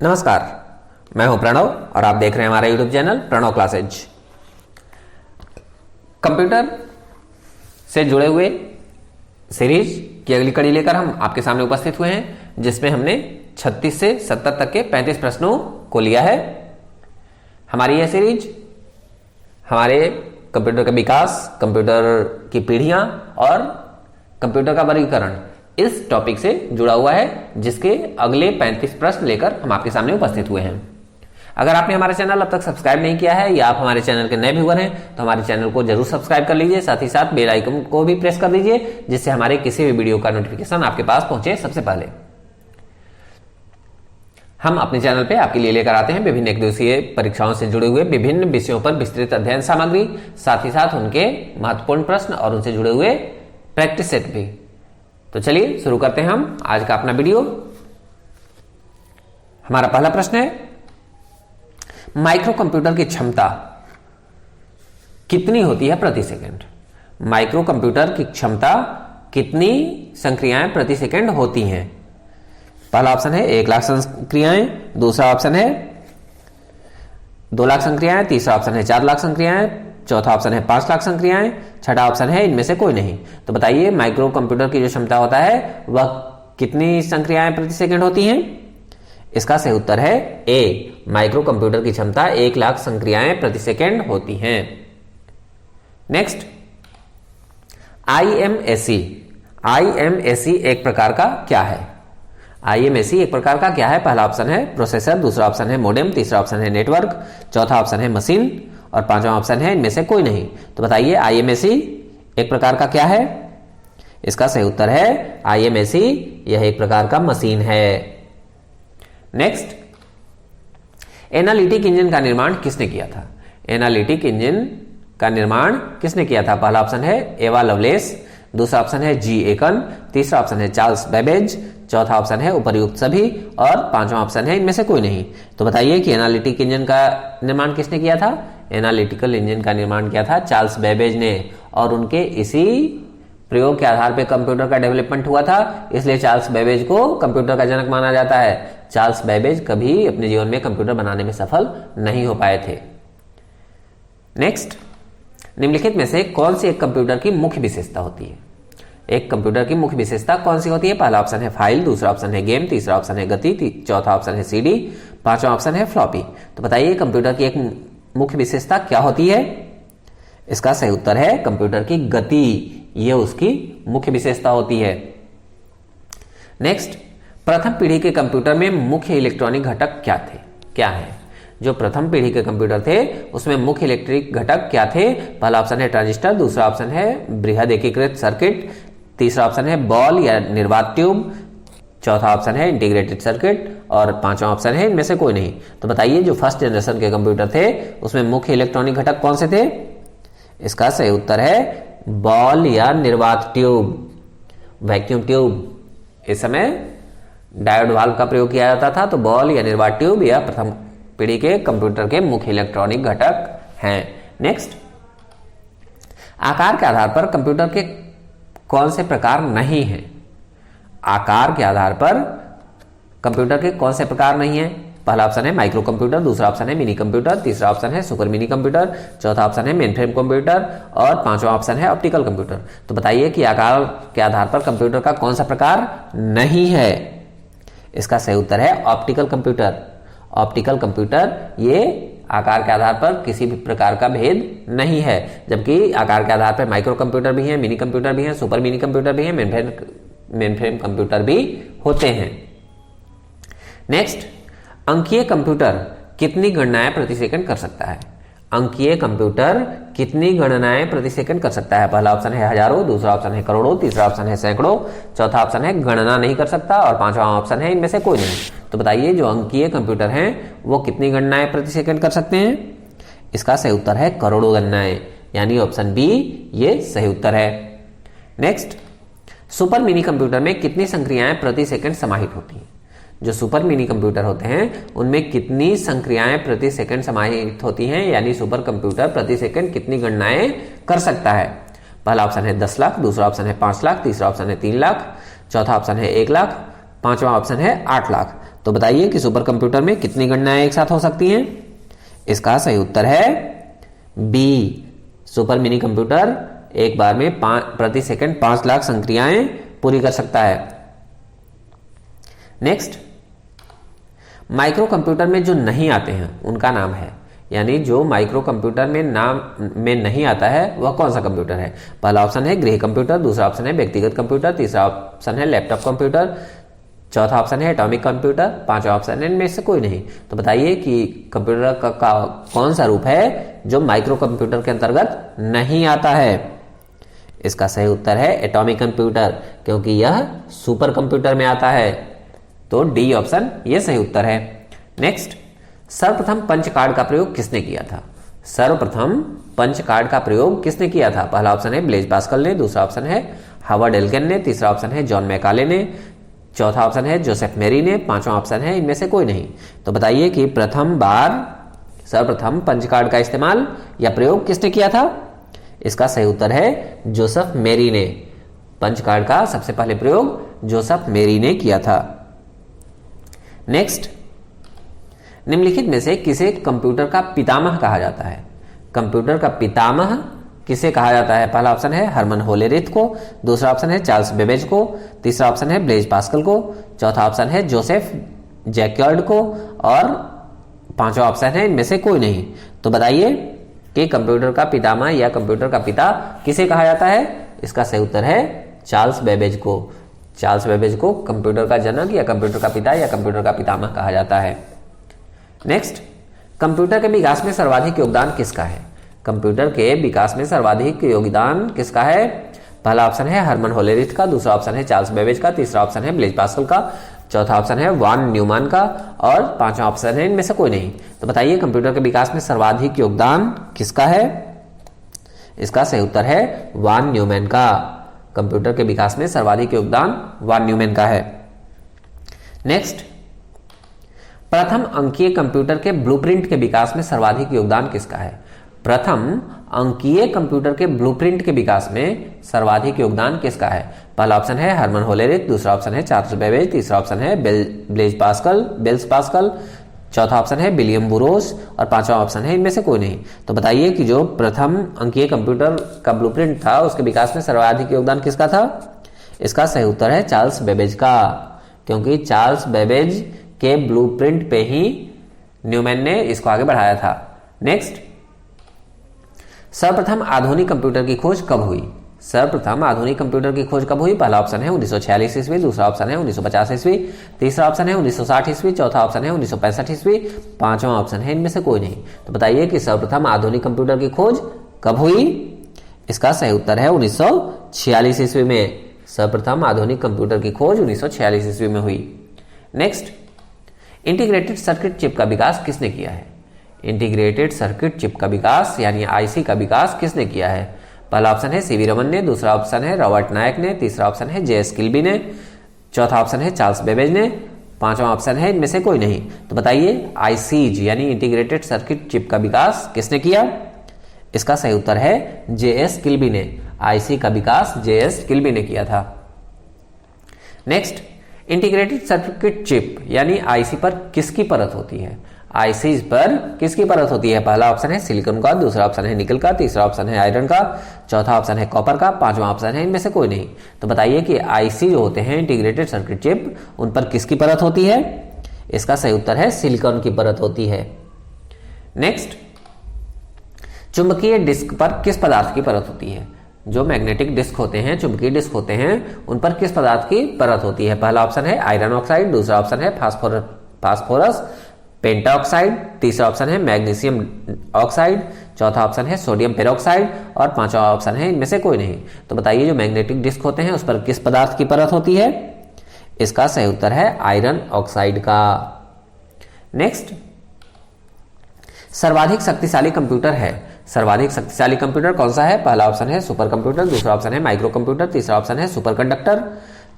नमस्कार, मैं हूं प्रणव और आप देख रहे हैं हमारा YouTube channel Pranav classes. Computer से जुड़े हुए सीरीज की अगली कड़ी लेकर हम आपके सामने उपस्थित हुए हैं, जिसमें हमने 36 से 70 तक के 35 प्रश्नों को लिया है। हमारी यह सीरीज हमारे कंप्यूटर का विकास, कंप्यूटर की पीढ़ियां और कंप्यूटर का वर्गीकरण इस टॉपिक से जुड़ा हुआ है, जिसके अगले 35 प्रश्न लेकर हम आपके सामने उपस्थित हुए हैं। अगर आपने हमारा चैनल अब तक सब्सक्राइब नहीं किया है या आप हमारे चैनल के नए व्यूअर हैं तो हमारे चैनल को जरूर सब्सक्राइब कर लीजिए। साथ ही साथ बेल आइकन को भी प्रेस कर दीजिए, जिससे हमारे किसी भी वीडियो का नोटिफिकेशन आपके पास पहुंचे सबसे पहले। हम अपने चैनल पे आपके लिए लेकर आते हैं विभिन्न एक दिवसीय परीक्षाओं से जुड़े हुए विभिन्न विषयों पर विस्तृत अध्ययन सामग्री, साथ ही साथ उनके महत्वपूर्ण प्रश्न और उनसे जुड़े हुए प्रैक्टिस सेट भी। तो चलिए शुरू करते हैं हम आज का अपना वीडियो। हमारा पहला प्रश्न है, माइक्रो कंप्यूटर की क्षमता कितनी होती है प्रति सेकंड? माइक्रो कंप्यूटर की क्षमता कितनी संक्रियाएं प्रति सेकंड होती हैं? पहला ऑप्शन है 1 लाख संक्रियाएं, दूसरा ऑप्शन है 2 लाख संक्रियाएं, तीसरा ऑप्शन है 4 लाख संक्रियाएं, चौथा ऑप्शन है 5 लाख संक्रियाएं, छठा ऑप्शन है इनमें से कोई नहीं। तो बताइए माइक्रो कंप्यूटर की जो क्षमता होता है वह कितनी संक्रियाएं प्रति सेकंड होती हैं? इसका सही उत्तर है ए, माइक्रो कंप्यूटर की क्षमता 1 लाख संक्रियाएं प्रति सेकंड होती हैं। नेक्स्ट, आईएमएसी। आईएमएसी एक प्रकार का क्या है? आईएमएसी एक प्रकार का क्या है? पहला ऑप्शन है प्रोसेसर, दूसरा ऑप्शन है मॉडेम, तीसरा ऑप्शन है नेटवर्क, चौथा ऑप्शन है मशीन और पांचवा ऑप्शन है इनमें से कोई नहीं। तो बताइए आईएमएसी एक प्रकार का क्या है? इसका सही उत्तर है आईएमएसी यह एक प्रकार का मशीन है। नेक्स्ट, एनालिटिक इंजन का निर्माण किसने किया था? एनालिटिक इंजन का निर्माण किसने किया था? पहला ऑप्शन है एवा लवलेस, दूसरा ऑप्शन है जी एकन, तीसरा ऑप्शन है चार्ल्स बेबेज, चौथा ऑप्शन है उपर्युक्त सभी और पांचवा ऑप्शन है इनमें से कोई नहीं। तो बताइए कि एनालिटिक इंजन का निर्माण किसने किया था? एनालिटिकल इंजन का निर्माण किया था चार्ल्स बेबेज ने, और उनके इसी प्रयोग के आधार पर कंप्यूटर का डेवलपमेंट हुआ था, इसलिए चार्ल्स बेबेज को कंप्यूटर का जनक माना जाता है। चार्ल्स बेबेज कभी अपने जीवन में कंप्यूटर बनाने में सफल नहीं हो पाए थे। नेक्स्ट, निम्नलिखित में से कौन सी एक कंप्यूटर की मुख्य विशेषता होती है? एक कंप्यूटर की मुख्य विशेषता कौन सी होती है? पहला ऑप्शन है फाइल, दूसरा ऑप्शन है गेम, तीसरा ऑप्शन है गति, चौथा ऑप्शन है सीडी, पांचवा ऑप्शन है फ्लॉपी। तो बताइए कंप्यूटर की एक मुख्य विशेषता क्या होती है? इसका सही उत्तर है कंप्यूटर की गति, यह उसकी मुख्य विशेषता होती है। नेक्स्ट, प्रथम पीढ़ी के कंप्यूटर में मुख्य इलेक्ट्रॉनिक घटक क्या है? जो प्रथम पीढ़ी के कंप्यूटर थे उसमें मुख्य इलेक्ट्रिक घटक क्या थे? पहला ऑप्शन है ट्रांजिस्टर, दूसरा ऑप्शन है बृहद एकीकृत सर्किट, तीसरा ऑप्शन है बॉल या निर्वात ट्यूब, चौथा ऑप्शन है इंटीग्रेटेड सर्किट और पांचवा ऑप्शन है इनमें से कोई नहीं। तो बताइए जो फर्स्ट जनरेशन के कंप्यूटर थे उसमें मुख्य इलेक्ट्रॉनिक घटक कौन से थे? इसका सही उत्तर है बॉल या निर्वात ट्यूब, वैक्यूम ट्यूब। इस समय डायोड वाल्व का प्रयोग किया जाता था, तो बॉल या निर्वात ट्यूब या प्रथम पीढ़ी के कंप्यूटर के मुख्य इलेक्ट्रॉनिक घटक हैं। नेक्स्ट, आकार के आधार पर कंप्यूटर के कौन से प्रकार नहीं हैं? आकार के आधार पर कंप्यूटर के कौन से प्रकार नहीं है? पहला ऑप्शन है माइक्रो कंप्यूटर, दूसरा ऑप्शन है मिनी कंप्यूटर, तीसरा ऑप्शन है सुपर मिनी कंप्यूटर, चौथा ऑप्शन है मेनफ्रेम कंप्यूटर और पांचवा ऑप्शन है ऑप्टिकल कंप्यूटर। तो बताइए कि आकार के आधार पर कंप्यूटर का कौन सा प्रकार नहीं है? इसका सही उत्तर है ऑप्टिकल कंप्यूटर। ऑप्टिकल कंप्यूटर ये आकार के आधार पर किसी भी प्रकार का भेद नहीं है, जबकि आकार के आधार पर माइक्रो कंप्यूटर भी हैं, मिनी कंप्यूटर भी हैं, सुपर मिनी कंप्यूटर भी हैं, मेनफ्रेम कंप्यूटर भी होते हैं। नेक्स्ट, अंकीय कंप्यूटर कितनी गणनाएं प्रति सेकंड कर सकता है? अंकीय कंप्यूटर कितनी गणनाएं प्रति सेकंड कर सकता है? पहला ऑप्शन है हजारों, दूसरा ऑप्शन है करोड़ों, तीसरा ऑप्शन है सैकड़ों, चौथा ऑप्शन है गणना नहीं कर सकता और पांचवा ऑप्शन है इनमें से कोई नहीं। तो बताइए जो अंकीय कंप्यूटर हैं वो कितनी गणनाएं प्रति सेकंड कर सकते हैं? इसका सही उत्तर है करोड़ों गणनाएं, यानी ऑप्शन बी ये सही उत्तर है। नेक्स्ट, सुपर मिनी कंप्यूटर में कितनी संक्रियाएं प्रति सेकंड समाहित होती हैं? जो सुपर मिनी कंप्यूटर होते हैं उनमें कितनी संक्रियाएं प्रति सेकंड समाहित होती हैं, यानी सुपर कंप्यूटर प्रति सेकंड कितनी गणनाएं कर सकता है? पहला ऑप्शन है 10 लाख, दूसरा ऑप्शन है 5 लाख, तीसरा ऑप्शन है 3 लाख, चौथा ऑप्शन है 1 लाख, पांचवा ऑप्शन है 8 लाख। तो बताइए कि सुपर कंप्यूटर में कितनी गणनाएं एक साथ हो सकती हैं? इसका सही उत्तर है बी। सुपर मिनी कंप्यूटर एक बार में प्रति सेकंड 5 लाख संक्रियाएं पूरी कर सकता है। नेक्स्ट, माइक्रो कंप्यूटर में जो नहीं आते हैं उनका नाम है, यानी जो माइक्रो कंप्यूटर में नाम में नहीं आता है वह कौन सा कंप्यूटर है? पहला ऑप्शन है गृह कंप्यूटर, दूसरा ऑप्शन है व्यक्तिगत कंप्यूटर, तीसरा ऑप्शन है लैपटॉप कंप्यूटर, चौथा ऑप्शन है एटॉमिक कंप्यूटर, पांचवा ऑप्शन है इनमें से कोई नहीं। तो बताइए कि कंप्यूटर का कौन सा रूप है जो माइक्रो कंप्यूटर के अंतर्गत नहीं आता है? इसका सही उत्तर है एटॉमिक कंप्यूटर, क्योंकि यह सुपर कंप्यूटर में आता है। तो डी ऑप्शन ये सही उत्तर है। नेक्स्ट, सर्वप्रथम पंच कार्ड का प्रयोग किसने किया था? सर्वप्रथम पंच कार्ड का प्रयोग किसने किया था? पहला ऑप्शन है ब्लेज पास्कल ने, दूसरा ऑप्शन है हावर्ड एल्किन ने, तीसरा ऑप्शन है जॉन मैकाले ने, चौथा ऑप्शन है जोसेफ मेरी ने, पांचवा ऑप्शन है इनमें से कोई नहीं। तो बताइए कि सर्वप्रथम पंच कार्ड का इस्तेमाल या प्रयोग किसने किया था? इसका सही उत्तर है जोसेफ मेरी ने। पंच कार्ड का सबसे पहले प्रयोग जोसेफ मेरी ने किया था। नेक्स्ट, निम्नलिखित में से किसे कंप्यूटर का पितामह कहा जाता है? कंप्यूटर का पितामह किसे कहा जाता है? पहला ऑप्शन है हरमन होलेरिथ को, दूसरा ऑप्शन है चार्ल्स बेबेज को, तीसरा ऑप्शन है ब्लेज पास्कल को, चौथा ऑप्शन है जोसेफ जैक्यार्ड को और पांचवा ऑप्शन है इनमें से कोई नहीं। तो बताइए कि कंप्यूटर का पितामह या कंप्यूटर का पिता किसे कहा जाता है? इसका सही उत्तर है चार्ल्स बेबेज को। चार्ल्स बेबेज को कंप्यूटर का जनक या कंप्यूटर का पिता या कंप्यूटर का पितामह कहा जाता है। नेक्स्ट, कंप्यूटर के विकास में सर्वाधिक योगदान किसका है? कंप्यूटर के विकास में सर्वाधिक योगदान किसका है? पहला ऑप्शन है हरमन होलेरिथ का, दूसरा ऑप्शन है चार्ल्स बेबेज का, तीसरा ऑप्शन है ब्लेज पास्कल का, चौथा ऑप्शन है वान न्यूमैन का और पांचवा ऑप्शन है इनमें से कोई नहीं। तो बताइए कंप्यूटर के विकास में सर्वाधिक योगदान किसका है? इसका सही उत्तर है वान न्यूमैन का। कंप्यूटर के विकास में सर्वाधिक योगदान वान न्यूमैन का है। नेक्स्ट, प्रथम अंकीय कंप्यूटर के ब्लूप्रिंट के विकास में सर्वाधिक योगदान किसका है? प्रथम अंकीय कंप्यूटर के ब्लूप्रिंट के विकास में सर्वाधिक योगदान किसका है? पहला ऑप्शन है हरमन होलेरिथ, दूसरा ऑप्शन है चार्ल्स बेबेज, तीसरा ऑप्शन है बेल्स पास्कल, चौथा ऑप्शन है विलियम बुरोस और पांचवा ऑप्शन है इनमें से कोई नहीं। तो बताइए कि जो प्रथम अंकीय कंप्यूटर का ब्लूप्रिंट था उसके विकास में सर्वाधिक योगदान किसका था? इसका सही उत्तर है चार्ल्स बेबेज का, क्योंकि चार्ल्स बेबेज के ब्लूप्रिंट पे ही न्यूमैन ने इसको आगे बढ़ाया था। नेक्स्ट, सर्वप्रथम आधुनिक कंप्यूटर की खोज कब हुई? सर्वप्रथम आधुनिक कंप्यूटर की खोज कब हुई? पहला ऑप्शन है 1946 ईस्वी, दूसरा ऑप्शन है 1950 ईस्वी, तीसरा ऑप्शन है 1960 ईस्वी, चौथा ऑप्शन है 1965 ईस्वी, पांचवा ऑप्शन है इनमें से कोई नहीं। तो बताइए कि सर्वप्रथम आधुनिक कंप्यूटर की खोज कब हुई? इसका सही उत्तर है 1946 ईस्वी में। सर्वप्रथम आधुनिक कंप्यूटर की खोज 1946 ईस्वी में हुई। नेक्स्ट, इंटीग्रेटेड सर्किट चिप का विकास किसने किया है? इंटीग्रेटेड सर्किट चिप का विकास यानी आईसी का विकास किसने किया है? पहला ऑप्शन है सीवी रमन ने, दूसरा ऑप्शन है रॉबर्ट नायक ने, तीसरा ऑप्शन है जेएस किल्बी ने, चौथा ऑप्शन है चार्ल्स बेबेज ने, पांचवा ऑप्शन है इनमें से कोई नहीं। तो बताइए आईसीज यानी इंटीग्रेटेड सर्किट चिप का विकास किसने किया? इसका सही उत्तर है जेएस किल्बी ने। आईसी का विकास जेएस किल्बी ने किया था। नेक्स्ट, इंटीग्रेटेड सर्किट चिप यानी आईसी पर किसकी परत होती है? आईसीज पर किसकी परत होती है? पहला ऑप्शन है सिलिकॉन का, दूसरा ऑप्शन है निकल का, तीसरा ऑप्शन है आयरन का, चौथा ऑप्शन है कॉपर का, पांचवा ऑप्शन है इनमें से कोई नहीं। तो बताइए कि आईसी जो होते हैं इंटीग्रेटेड सर्किट चिप उन पर किसकी परत होती है? इसका सही उत्तर है सिलिकॉन की परत होती है। नेक्स्ट, चुंबकीय डिस्क पर किस पदार्थ की परत होती है? जो मैग्नेटिक डिस्क होते हैं, चुंबकीय डिस्क होते हैं, उन पर किस पदार्थ की परत होती है? पहला ऑप्शन है आयरन ऑक्साइड, दूसरा ऑप्शन है फास्फोरस पेंटाऑक्साइड, तीसरा ऑप्शन है मैग्नीशियम ऑक्साइड, चौथा ऑप्शन है सोडियम पेरोक्साइड और पांचवा ऑप्शन है इनमें से कोई नहीं। तो बताइए जो मैग्नेटिक डिस्क होते हैं उस पर किस पदार्थ की परत होती है? इसका सही उत्तर है आयरन ऑक्साइड का। नेक्स्ट, सर्वाधिक शक्तिशाली कंप्यूटर है। सर्वाधिक शक्तिशाली कंप्यूटर कौन सा है? पहला ऑप्शन है सुपर कंप्यूटर, दूसरा ऑप्शन है माइक्रो कंप्यूटर, तीसरा ऑप्शन है सुपर कंडक्टर,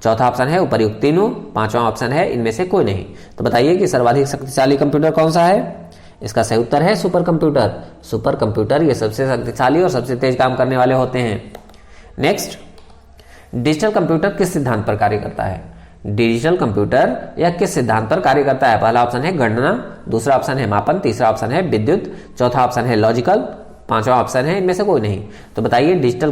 चौथा ऑप्शन है उपर्युक्त तीनों, पांचवा ऑप्शन है इनमें से कोई नहीं। तो बताइए कि सर्वाधिक शक्तिशाली कंप्यूटर कौन सा है? इसका सही उत्तर है सुपर कंप्यूटर। सुपर कंप्यूटर ये सबसे शक्तिशाली और सबसे तेज काम करने वाले होते हैं। नेक्स्ट, डिजिटल कंप्यूटर किस सिद्धांत पर कार्य करता है? डिजिटल कंप्यूटर यह किस सिद्धांत पर कार्य करता है? पहला ऑप्शन है गणना, दूसरा ऑप्शन है मापन, तीसरा ऑप्शन है विद्युत, चौथा ऑप्शन है लॉजिकल, पांचवा ऑप्शन है इनमें से कोई नहीं। तो बताइए डिजिटल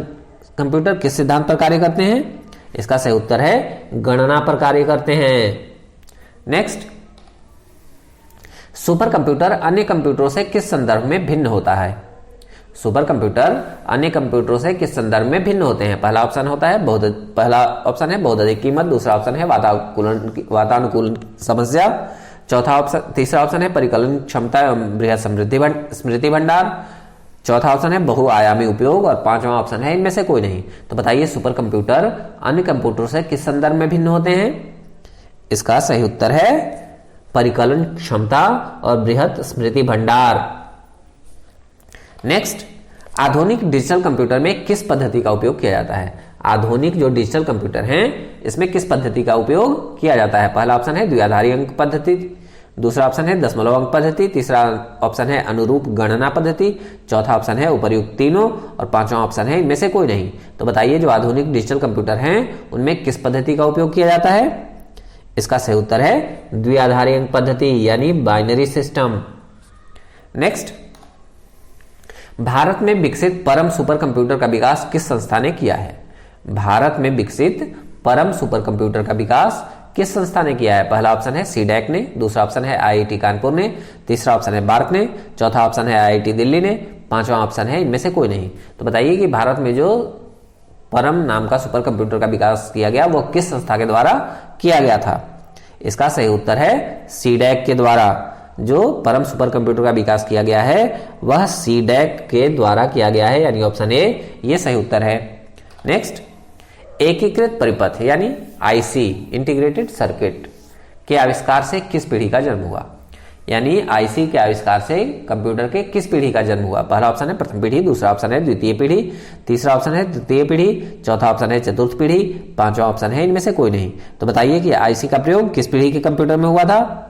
कंप्यूटर किस सिद्धांत पर कार्य करते हैं? इसका सही उत्तर है गणना पर कार्य करते हैं। नेक्स्ट, सुपर कंप्यूटर अन्य कंप्यूटरों से किस संदर्भ में भिन्न होता है? सुपर कंप्यूटर अन्य कंप्यूटरों से किस संदर्भ में भिन्न होते हैं? पहला ऑप्शन है बहुत अधिक कीमत, दूसरा ऑप्शन है वातानुकूलन समस्या, तीसरा ऑप्शन है परिकलन क्षमता एवं बृहद स्मृति भंडार, चौथा ऑप्शन है बहुआयामी उपयोग और पांचवा ऑप्शन है इनमें से कोई नहीं। तो बताइए सुपर कंप्यूटर अन्य कंप्यूटरों से किस संदर्भ में भिन्न होते हैं? इसका सही उत्तर है परिकलन क्षमता और बृहद स्मृति भंडार। नेक्स्ट, आधुनिक डिजिटल कंप्यूटर में किस पद्धति का उपयोग किया जाता है? आधुनिक जो डिजिटल कंप्यूटर हैं इसमें किस पद्धति का उपयोग किया जाता है? पहला ऑप्शन है द्विआधारी अंक पद्धति, दूसरा ऑप्शन है दशमलव अंक पद्धति, तीसरा ऑप्शन है अनुरूप गणना पद्धति, चौथा ऑप्शन है उपर्युक्त तीनों और पांचवा ऑप्शन है इनमें से कोई नहीं। तो बताइए जो आधुनिक डिजिटल कंप्यूटर हैं उनमें किस पद्धति का उपयोग किया जाता है? इसका सही उत्तर है द्विआधारी अंक पद्धति यानी बाइनरी सिस्टम। नेक्स्ट, भारत में विकसित परम सुपर कंप्यूटर का विकास किस संस्था ने किया है? भारत में विकसित परम सुपर कंप्यूटर का विकास किस संस्था ने किया है? पहला ऑप्शन है सीडैक ने, दूसरा ऑप्शन है आईआईटी कानपुर ने, तीसरा ऑप्शन है बार्क ने, चौथा ऑप्शन है आईआईटी दिल्ली ने, पांचवा ऑप्शन है इनमें से कोई नहीं। तो बताइए कि भारत में जो परम नाम का सुपर कंप्यूटर का विकास किया गया वो किस संस्था के द्वारा किया गया था? इसका सही उत्तर है सीडैक के द्वारा। जो परम सुपर कंप्यूटर का विकास किया गया है वह सीडैक के द्वारा किया गया है यानी ऑप्शन ए ये सही उत्तर है। नेक्स्ट, एकीकृत परिपथ यानी आईसी इंटीग्रेटेड सर्किट के आविष्कार से किस पीढ़ी का जन्म हुआ? यानी आईसी के आविष्कार से कंप्यूटर के किस पीढ़ी का जन्म हुआ? पहला ऑप्शन है प्रथम पीढ़ी, दूसरा ऑप्शन है द्वितीय पीढ़ी, तीसरा ऑप्शन है तृतीय पीढ़ी, चौथा ऑप्शन है चतुर्थ पीढ़ी, पांचवा ऑप्शन है इनमें से कोई नहीं। तो बताइए कि आईसी का प्रयोग किस पीढ़ी के कंप्यूटर में हुआ था?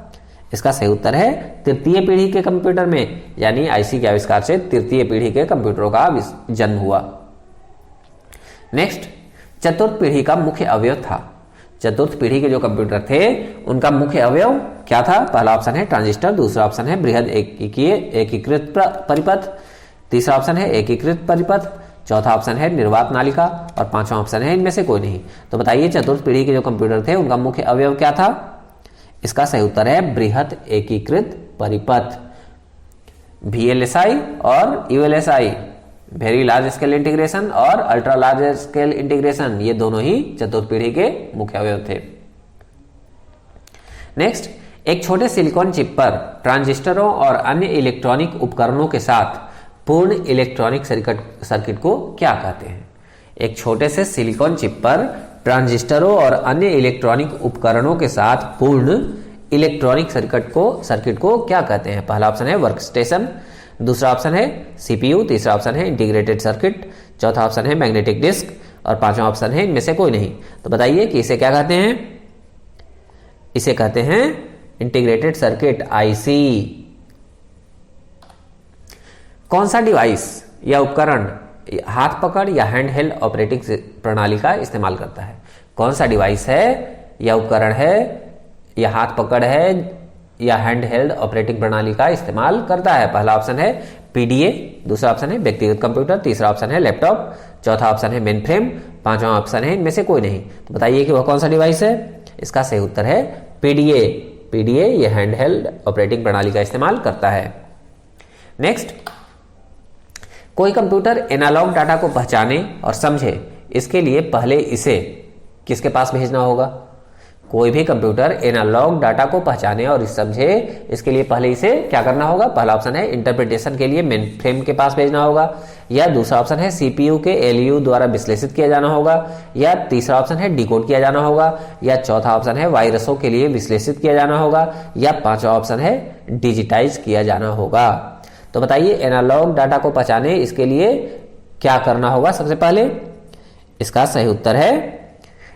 इसका सही उत्तर है तृतीय पीढ़ी के कंप्यूटर में, यानी आईसी के आविष्कार से तृतीय पीढ़ी के कंप्यूटरों का जन्म हुआ। नेक्स्ट, चतुर्थ पीढ़ी का मुख्य अवयव था। चतुर्थ पीढ़ी के जो कंप्यूटर थे उनका मुख्य अवयव क्या था? पहला ऑप्शन है ट्रांजिस्टर, दूसरा ऑप्शन है बृहद एकीकृत परिपथ, तीसरा ऑप्शन है एकीकृत परिपथ, चौथा ऑप्शन है निर्वात नालिका और पांचवा ऑप्शन है इनमें से कोई नहीं। तो बताइए चतुर्थ पीढ़ी के जो कंप्यूटर थे उनका मुख्य अवयव क्या था? इसका सही उत्तर है बृहद एकीकृत परिपथ, VLSI और ULSI, very large scale integration और अल्ट्रा लार्ज स्केल इंटीग्रेशन, ये दोनों ही चतुर्थ पीढ़ी के मुख्य अवयव थे। नेक्स्ट, एक छोटे सिलिकॉन चिप पर ट्रांजिस्टरों और अन्य इलेक्ट्रॉनिक उपकरणों के साथ पूर्ण इलेक्ट्रॉनिक सर्किट को क्या कहते हैं? एक छोटे से सिलिकॉन चिप पर ट्रांजिस्टरों और अन्य इलेक्ट्रॉनिक उपकरणों के साथ पूर्ण इलेक्ट्रॉनिक सर्किट को क्या कहते हैं? पहला ऑप्शन है वर्क स्टेशन, दूसरा ऑप्शन है CPU, तीसरा ऑप्शन है इंटीग्रेटेड सर्किट, चौथा ऑप्शन है मैग्नेटिक डिस्क और पांचवा ऑप्शन है इनमें से कोई नहीं। तो बताइए कि इसे क्या कहते हैं? इसे कहते हैं इंटीग्रेटेड सर्किट IC। कौन सा डिवाइस या उपकरण हाथ पकड़ या हैंडहेल्ड ऑपरेटिंग प्रणाली का इस्तेमाल करता है? कौन सा डिवाइस है या उपकरण है या हाथ पकड़ है या हैंडहेल्ड ऑपरेटिंग प्रणाली का इस्तेमाल करता है? पहला ऑप्शन है PDA, दूसरा ऑप्शन है व्यक्तिगत कंप्यूटर, तीसरा ऑप्शन है लैपटॉप, चौथा ऑप्शन है मेन फ्रेम, पांचवा ऑप्शन है इनमें से कोई नहीं। तो बताइए कि वह कौन सा डिवाइस है? इसका सही उत्तर है PDA ये हैंडहेल्ड ऑपरेटिंग प्रणाली का इस्तेमाल करता है। नेक्स्ट, कोई कंप्यूटर एनालॉग डाटा को पहचाने और समझे इसके लिए पहले इसे किसके पास भेजना होगा? कोई भी कंप्यूटर एनालॉग डाटा को पहचाने और समझे इसके लिए पहले इसे क्या करना होगा? पहला ऑप्शन है इंटरप्रिटेशन के लिए मेन फ्रेम के पास भेजना होगा, या दूसरा ऑप्शन है CPU के LU द्वारा विश्लेषित किया जाना होगा, या तीसरा ऑप्शन है डिकोड किया जाना होगा, या चौथा ऑप्शन है वायरसों के लिए विश्लेषित किया जाना होगा, या पांचवा ऑप्शन है डिजिटाइज किया जाना होगा। तो बताइए एनालॉग डाटा को पहचाने इसके लिए क्या करना होगा? सबसे पहले इसका सही उत्तर है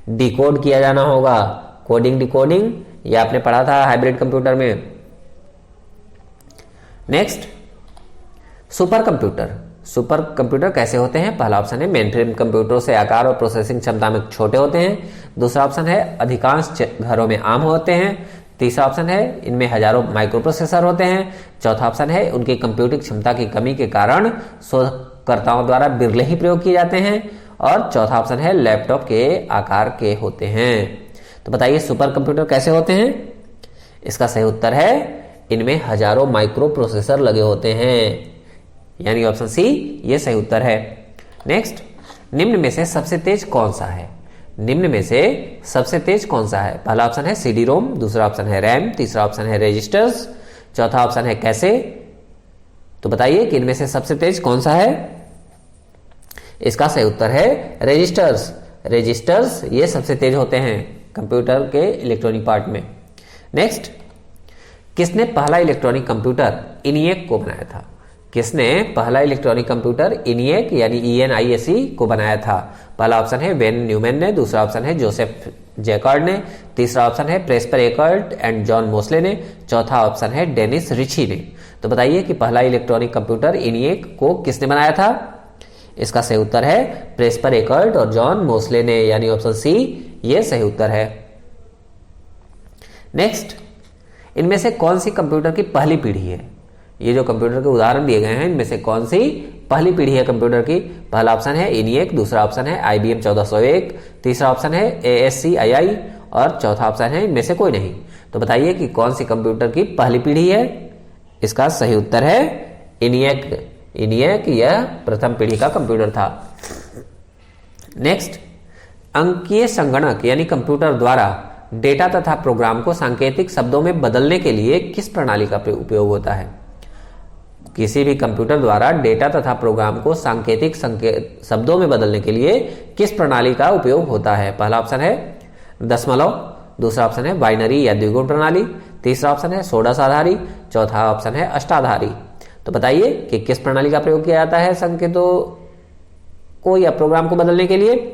डिकोड किया जाना होगा। कोडिंग डिकोडिंग ये आपने पढ़ा था हाइब्रिड कंप्यूटर में। Next, super computer super computer कैसे होते हैं? पहला ऑप्शन है मेनफ्रेम कंप्यूटरों से आकार और प्रोसेसिंग क्षमता में छोटे होते हैं। दूसरा ऑप्शन है अधिकांश घरों में आम होते हैं। तीसरा ऑप्शन है इनमें हजारों माइक्रो प्रोसेसर होते हैं। चौथा ऑप्शन है उनकी कंप्यूटिंग क्षमता की कमी के कारण शोधकर्ताओं द्वारा बिरले ही प्रयोग किए जाते हैं। और चौथा ऑप्शन है लैपटॉप के आकार के होते हैं। तो बताइए सुपर कंप्यूटर कैसे होते हैं? इसका सही उत्तर है इनमें हजारों माइक्रो प्रोसेसर लगे होते हैं, यानी ऑप्शन सी ये सही उत्तर है। नेक्स्ट, निम्न में से सबसे तेज कौन सा है? निम्न में से सबसे तेज कौन सा है? पहला ऑप्शन है सीडी रोम, दूसरा ऑप्शन है रैम, तीसरा ऑप्शन है रजिस्टर्स, चौथा ऑप्शन है कैसे। तो बताइए कि इनमें से सबसे तेज कौन सा है? इसका सही उत्तर है रजिस्टर्स। रजिस्टर्स ये सबसे तेज होते हैं कंप्यूटर के इलेक्ट्रॉनिक पार्ट में। नेक्स्ट, किसने पहला इलेक्ट्रॉनिक कंप्यूटर इनिएक को बनाया था? किसने पहला इलेक्ट्रॉनिक कंप्यूटर इनिएक यानी ENIAC को बनाया था? पहला ऑप्शन है वेन न्यूमैन ने, दूसरा ऑप्शन है जोसेफ जैकार्ड ने, तीसरा ऑप्शन है Presper Eckert and John Mauchly ने, चौथा ऑप्शन है डेनिस रिची ने। तो बताइए कि पहला इलेक्ट्रॉनिक कंप्यूटर इनिएक को किसने बनाया था? इसका सही उत्तर है प्रेस्पर एकर्ट और जॉन मोस्ले ने, यानी ऑप्शन सी ये सही उत्तर है। नेक्स्ट, इनमें से कौन सी कंप्यूटर की पहली पीढ़ी है? ये जो कंप्यूटर के उदाहरण दिए गए हैं इनमें से कौन सी पहली पीढ़ी है कंप्यूटर की? पहला ऑप्शन है इनिएक, दूसरा ऑप्शन है IBM 1401, तीसरा ऑप्शन है ASCII और चौथा ऑप्शन है इनमें से कोई नहीं। तो बताइए कि कौन सी कंप्यूटर की पहली पीढ़ी है? इसका सही उत्तर है इनिएक। इनिएक यह प्रथम पीढ़ी का कंप्यूटर था। नेक्स्ट, अंकीय संगणक यानी कंप्यूटर द्वारा डेटा तथा प्रोग्राम को सांकेतिक शब्दों में बदलने के लिए किस प्रणाली का उपयोग होता है? किसी भी कंप्यूटर द्वारा डेटा तथा प्रोग्राम को सांकेतिक शब्दों में बदलने के लिए किस प्रणाली का उपयोग होता है? पहला ऑप्शन है दशमलव, दूसरा ऑप्शन है बाइनरी या द्विगुण प्रणाली, तीसरा ऑप्शन है षोडश आधारी, चौथा ऑप्शन है अष्टाधारी। तो बताइए कि किस प्रणाली का प्रयोग किया जाता है संकेतों को या प्रोग्राम को बदलने के लिए?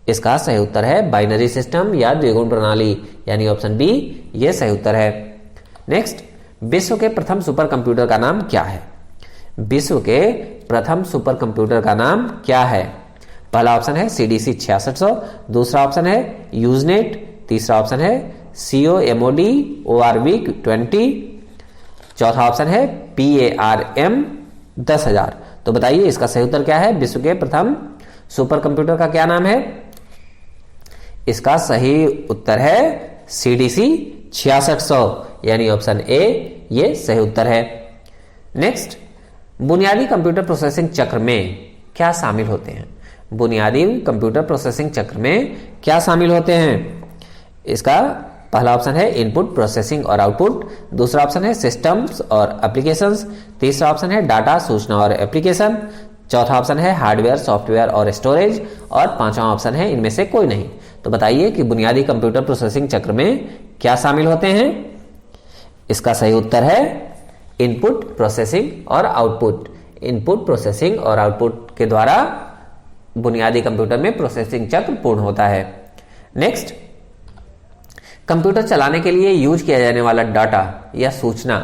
इसका सही उत्तर है बाइनरी सिस्टम या द्विगुण प्रणाली, यानी ऑप्शन बी ये सही उत्तर है। नेक्स्ट, विश्व के प्रथम सुपर कंप्यूटर का नाम क्या है? विश्व के प्रथम सुपर कंप्यूटर का नाम क्या है? पहला ऑप्शन है CDC 6600, दूसरा ऑप्शन है यूजनेट, तीसरा ऑप्शन है COMOD ORB 20, चौथा ऑप्शन है PARM 10000। तो बताइए इसका सही उत्तर क्या है? विश्व के प्रथम सुपर कंप्यूटर का क्या नाम है? इसका सही उत्तर है CDC 6600, यानी ऑप्शन ए ये सही उत्तर है। नेक्स्ट, बुनियादी कंप्यूटर प्रोसेसिंग चक्र में क्या शामिल होते हैं? बुनियादी कंप्यूटर प्रोसेसिंग चक्र में क्या शामिल होते हैं? इसका पहला ऑप्शन है इनपुट, प्रोसेसिंग और आउटपुट, दूसरा ऑप्शन है सिस्टम्स और एप्लीकेशंस, तीसरा ऑप्शन है डाटा, सूचना और एप्लीकेशन, चौथा ऑप्शन है हार्डवेयर, सॉफ्टवेयर और स्टोरेज, और पांचवा ऑप्शन है इनमें से कोई नहीं। तो बताइए कि बुनियादी कंप्यूटर प्रोसेसिंग चक्र में क्या शामिल होते हैं? इसका सही उत्तर है इनपुट, प्रोसेसिंग और आउटपुट। इनपुट, प्रोसेसिंग और आउटपुट के द्वारा बुनियादी कंप्यूटर में प्रोसेसिंग चक्र पूर्ण होता है। नेक्स्ट, कंप्यूटर चलाने के लिए यूज किया जाने वाला डाटा या सूचना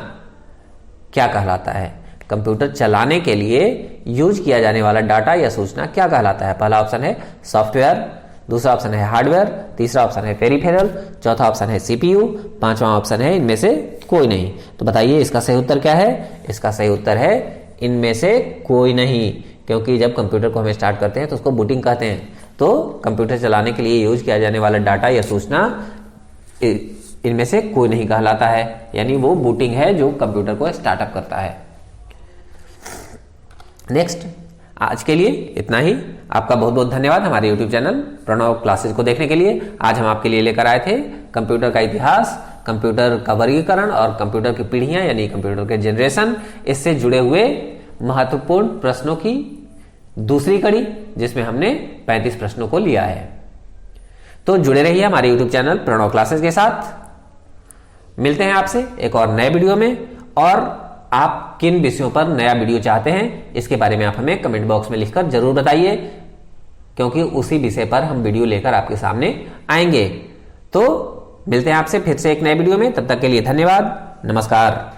क्या कहलाता है? कंप्यूटर चलाने के लिए यूज किया जाने वाला डाटा या सूचना क्या कहलाता है? पहला ऑप्शन है सॉफ्टवेयर, दूसरा ऑप्शन है हार्डवेयर, तीसरा ऑप्शन है पेरिफेरल, चौथा ऑप्शन है CPU, पांचवा ऑप्शन है इनमें से कोई नहीं। तो बताइए इसका सही उत्तर क्या है? इसका सही उत्तर है इनमें से कोई नहीं, क्योंकि जब कंप्यूटर को हम स्टार्ट करते हैं तो उसको बूटिंग कहते हैं। तो कंप्यूटर चलाने के लिए यूज किया जाने वाला डाटा या सूचना इनमें से कोई नहीं कहलाता है, यानी वो बूटिंग है जो कंप्यूटर को स्टार्टअप करता है। नेक्स्ट, आज के लिए इतना ही। आपका बहुत बहुत धन्यवाद हमारे YouTube चैनल प्रणव क्लासेस को देखने के लिए। आज हम आपके लिए लेकर आए थे कंप्यूटर का इतिहास, कंप्यूटर का वर्गीकरण और कंप्यूटर की पीढ़ियां यानी कंप्यूटर के जनरेशन, इससे जुड़े हुए महत्वपूर्ण प्रश्नों की दूसरी कड़ी, जिसमें हमने 35 प्रश्नों को लिया है। तो जुड़े रहिए हमारे YouTube चैनल प्रणव क्लासेस के साथ। मिलते हैं आपसे एक और नए वीडियो में, और आप किन विषयों पर नया वीडियो चाहते हैं इसके बारे में आप हमें कमेंट बॉक्स में लिखकर जरूर बताइए, क्योंकि उसी विषय पर हम वीडियो लेकर आपके सामने आएंगे। तो मिलते हैं आपसे फिर से एक नए वीडियो में, तब तक के लिए धन्यवाद, नमस्कार।